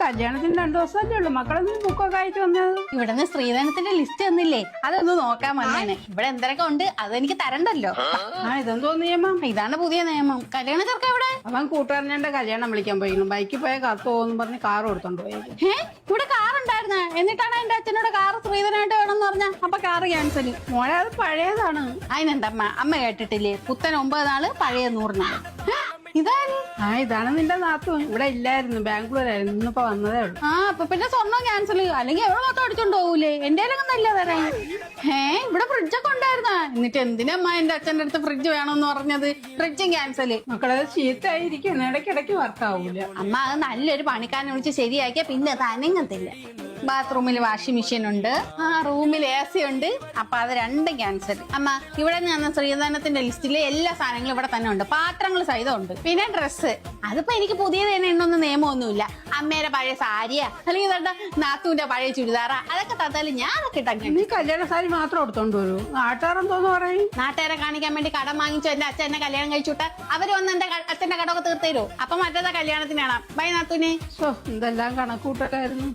കല്യാണത്തിന് 2 ദിവസമല്ലേ ഉള്ളു. മക്കളൊന്നും ബുക്കൊക്കെ ആയിട്ട് വന്നത്. ഇവിടുന്ന് സ്ത്രീധനത്തിന്റെ ലിസ്റ്റ് തന്നില്ലേ, അതൊന്ന് നോക്കാൻ വന്നേനെ. ഇവിടെ എന്തൊക്കെ ഉണ്ട് അതെനിക്ക് തരണ്ടല്ലോ. ഇതെന്തോ നിയമം? ഇതാണ് പുതിയ നിയമം. കല്യാണ ചെറുക്ക എവിടെ? അവൻ കൂട്ടുകാരനെ കല്യാണം വിളിക്കാൻ പോയിരുന്നു. ബൈക്കിൽ പോയ കത്ത് പോകുന്നു പറഞ്ഞ് കാർ കൊടുത്തോണ്ട് പോയി. ഇവിടെ കാർ ഉണ്ടായിരുന്ന, എന്നിട്ടാണ് എന്റെ അച്ഛനോട് കാർ സ്ത്രീധനായിട്ട് വേണമെന്ന് പറഞ്ഞ. അപ്പൊ കാർ ക്യാൻസൽ. മോളെ അത് പഴയതാണ്. അതിനെന്തമ്മ, അമ്മ കേട്ടിട്ടില്ലേ, പുത്തൻ 9 നാള് പഴയ 100 നാള്. ഇതാണ് നിന്റെ നാത്തു. ഇവിടെ ഇല്ലായിരുന്നു, ബാംഗ്ലൂരായിരുന്നു. ഇന്നിപ്പോ വന്നതേ ഉള്ളു. അപ്പൊ പിന്നെ സ്വർണ്ണം ക്യാൻസൽ. അല്ലെങ്കിൽ എവിടെ മൊത്തം അടിച്ചോണ്ട് പോകൂലേ? എന്റെ നല്ല തരാൻ. ഇവിടെ ഫ്രിഡ്ജൊക്കെ ഉണ്ടായിരുന്ന, എന്നിട്ട് എന്തിനമ്മ എന്റെ അച്ഛന്റെ അടുത്ത് ഫ്രിഡ്ജ് വേണമെന്ന് പറഞ്ഞത്? ഫ്രിഡ്ജും ക്യാൻസൽ. മക്കളത് ചീത്തായിരിക്കും, ഇടയ്ക്കിടയ്ക്ക് വർക്കാവൂല. അമ്മ അത് നല്ലൊരു പണിക്കാരനെ വിളിച്ച് ശരിയാക്കിയ പിന്നെ അത് അനങ്ങത്തില്ല. ബാത്റൂമിൽ വാഷിംഗ് മെഷീൻ ഉണ്ട്, റൂമിൽ AC ഉണ്ട്. അപ്പൊ അത് രണ്ടും ക്യാൻസൽ. അമ്മ ഇവിടെ ഞാൻ സ്ത്രീധനത്തിന്റെ ലിസ്റ്റില് എല്ലാ സാധനങ്ങളും ഇവിടെ തന്നെ ഉണ്ട്, പാത്രങ്ങൾ സഹിതം ഉണ്ട്. പിന്നെ ഡ്രസ്സ്, അതിപ്പോ എനിക്ക് പുതിയത് തന്നെ ഉണ്ടോന്ന് നിയമമൊന്നുമില്ല. അമ്മയുടെ പഴയ സാരിയാ അല്ലെങ്കിൽ നാത്തൂന്റെ പഴയ ചുരിദാറാ, അതൊക്കെ തന്നാലും ഞാൻ അതൊക്കെ ഇട്ടാ. നീ കല്യാണ സാരി മാത്രം എടുത്തോണ്ട് വരൂ. നാട്ടുകാരെന്തോന്ന് പറയും? നാട്ടുകാരെ കാണിക്കാൻ വേണ്ടി കടം വാങ്ങിച്ചു എന്റെ അച്ഛൻ എന്നെ കല്യാണം കഴിച്ചുവിട്ട് അവര് വന്ന് എന്റെ അച്ഛന്റെ കടമൊക്കെ തീർത്തരോ? അപ്പൊ മറ്റേതാ കല്യാണത്തിനാണ്. ബൈ നാത്തൂനെ. എന്തെല്ലാം കണക്കൂട്ടലായിരുന്നു.